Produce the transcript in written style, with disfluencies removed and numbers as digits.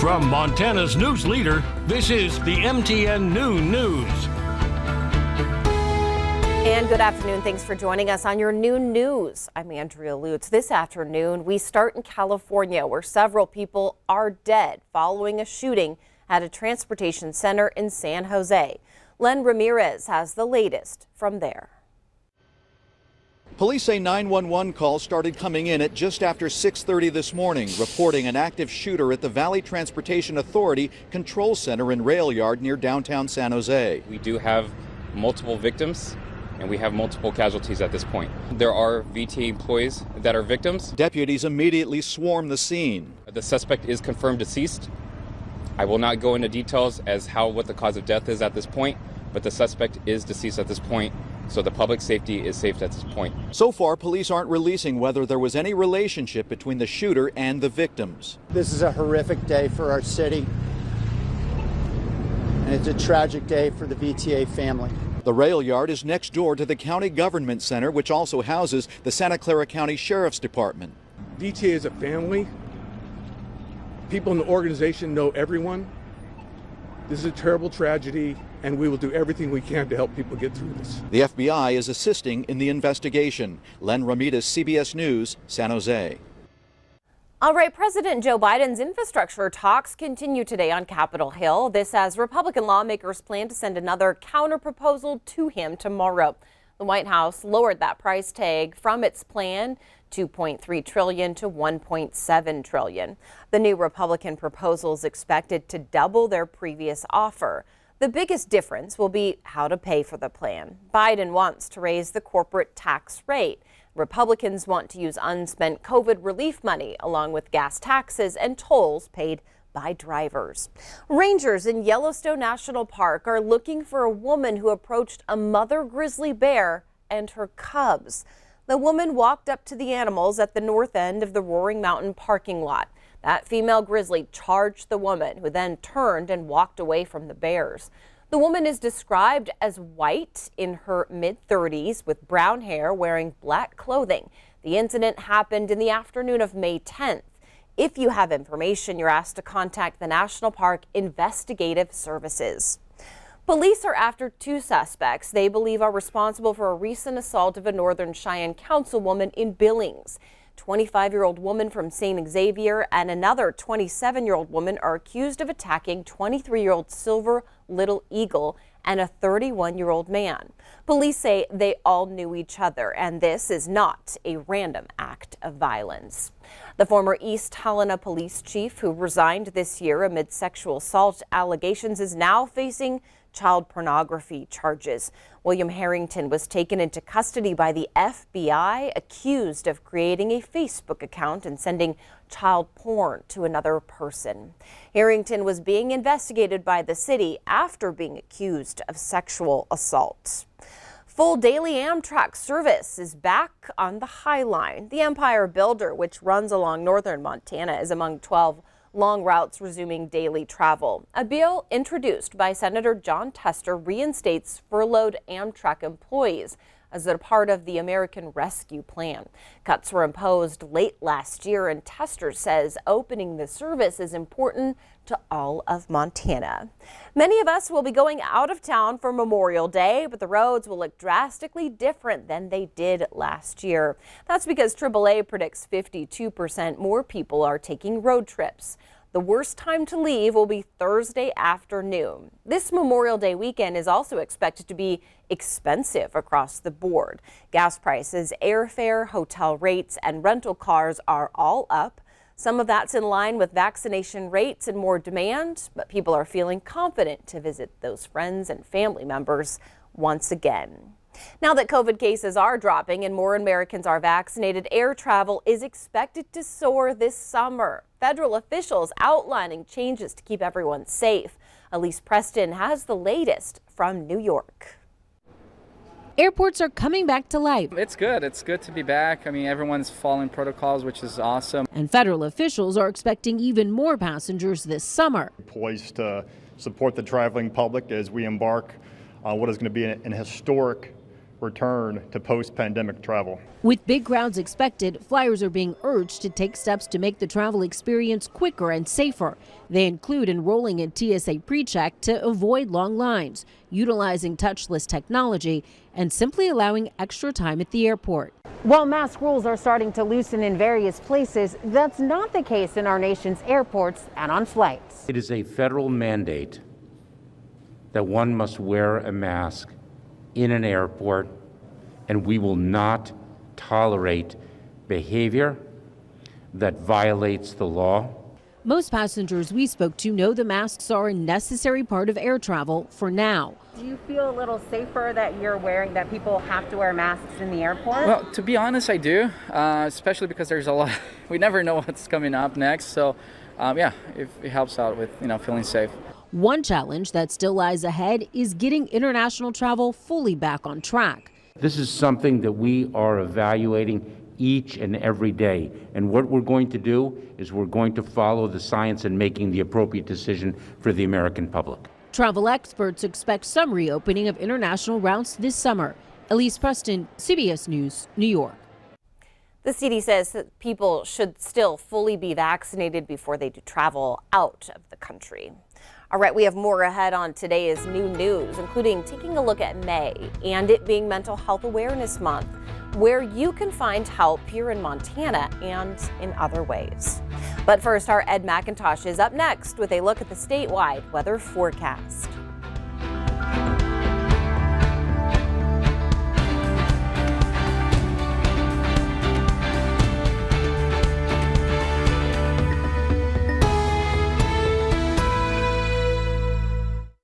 From Montana's news leader, this is the MTN Noon News. And good afternoon. Thanks for joining us on your noon news. I'm Andrea Lutz. This afternoon, we start in California, where several people are dead following a shooting at a transportation center in San Jose. Len Ramirez has the latest from there. Police say 911 calls started coming in at just after 6:30 this morning, reporting an active shooter at the Valley Transportation Authority Control Center and Rail Yard near downtown San Jose. We do have multiple victims and we have multiple casualties at this point. There are VTA employees that are victims. Deputies immediately swarm the scene. The suspect is confirmed deceased. I will not go into details as what the cause of death is at this point, but the suspect is deceased at this point. So the public safety is safe at this point. So far, police aren't releasing whether there was any relationship between the shooter and the victims. This is a horrific day for our city, and it's a tragic day for the VTA family. The rail yard is next door to the county government center, which also houses the Santa Clara County Sheriff's Department. VTA is a family. People in the organization know everyone. This is a terrible tragedy, and we will do everything we can to help people get through this. The FBI is assisting in the investigation. Len Ramirez, CBS News, San Jose. All right, President Joe Biden's infrastructure talks continue today on Capitol Hill. This as Republican lawmakers plan to send another counterproposal to him tomorrow. The White House lowered that price tag from its plan, $2.3 trillion to $1.7 trillion. The new Republican proposal is expected to double their previous offer. The biggest difference will be how to pay for the plan. Biden wants to raise the corporate tax rate. Republicans want to use unspent COVID relief money along with gas taxes and tolls paid by drivers. Rangers in Yellowstone National Park are looking for a woman who approached a mother grizzly bear and her cubs. The woman walked up to the animals at the north end of the Roaring Mountain parking lot. That female grizzly charged the woman, who then turned and walked away from the bears. The woman is described as white, in her mid-30s, with brown hair, wearing black clothing. The incident happened in the afternoon of May 10th. If you have information, you're asked to contact the National Park Investigative Services. Police are after two suspects they believe are responsible for a recent assault of a Northern Cheyenne councilwoman in Billings. 25-year-old woman from St. Xavier and another 27-year-old woman are accused of attacking 23-year-old Silver Little Eagle and a 31-year-old man. Police say they all knew each other, and this is not a random act of violence. The former East Helena police chief, who resigned this year amid sexual assault allegations, is now facing child pornography charges. William Harrington was taken into custody by the FBI, accused of creating a Facebook account and sending child porn to another person. Harrington was being investigated by the city after being accused of sexual assault. Full daily Amtrak service is back on the High Line. The Empire Builder, which runs along northern Montana, is among 12 long routes resuming daily travel. A bill introduced by Senator John Tester reinstates furloughed Amtrak employees as a part of the American Rescue Plan. Cuts were imposed late last year, and Tester says opening the service is important to all of Montana. Many of us will be going out of town for Memorial Day, but the roads will look drastically different than they did last year. That's because AAA predicts 52% more people are taking road trips. The worst time to leave will be Thursday afternoon. This Memorial Day weekend is also expected to be expensive across the board. Gas prices, airfare, hotel rates, and rental cars are all up. Some of that's in line with vaccination rates and more demand, but people are feeling confident to visit those friends and family members once again. Now that COVID cases are dropping and more Americans are vaccinated, air travel is expected to soar this summer. Federal officials outlining changes to keep everyone safe. Elise Preston has the latest from New York. Airports are coming back to life. It's good. It's good to be back. I mean, everyone's following protocols, which is awesome. And federal officials are expecting even more passengers this summer. Poised to support the traveling public as we embark on what is going to be an historic return to post-pandemic travel. With big crowds expected, flyers are being urged to take steps to make the travel experience quicker and safer. They include enrolling in TSA PreCheck to avoid long lines, utilizing touchless technology, and simply allowing extra time at the airport. While mask rules are starting to loosen in various places, that's not the case in our nation's airports and on flights. It is a federal mandate that one must wear a mask in an airport, and we will not tolerate behavior that violates the law. Most passengers we spoke to know the masks are a necessary part of air travel for now. Do you feel a little safer that that people have to wear masks in the airport? Well, to be honest, I do, especially because there's a lot. We never know what's coming up next. So, yeah, it helps out with feeling safe. One challenge that still lies ahead is getting international travel fully back on track. This is something that we are evaluating each and every day. And what we're going to do is we're going to follow the science and making the appropriate decision for the American public. Travel experts expect some reopening of international routes this summer. Elise Preston, CBS News, New York. The CDC says that people should still fully be vaccinated before they do travel out of the country. All right, we have more ahead on today's new news, including taking a look at May and it being Mental Health Awareness Month, where you can find help here in Montana and in other ways. But first, our Ed McIntosh is up next with a look at the statewide weather forecast.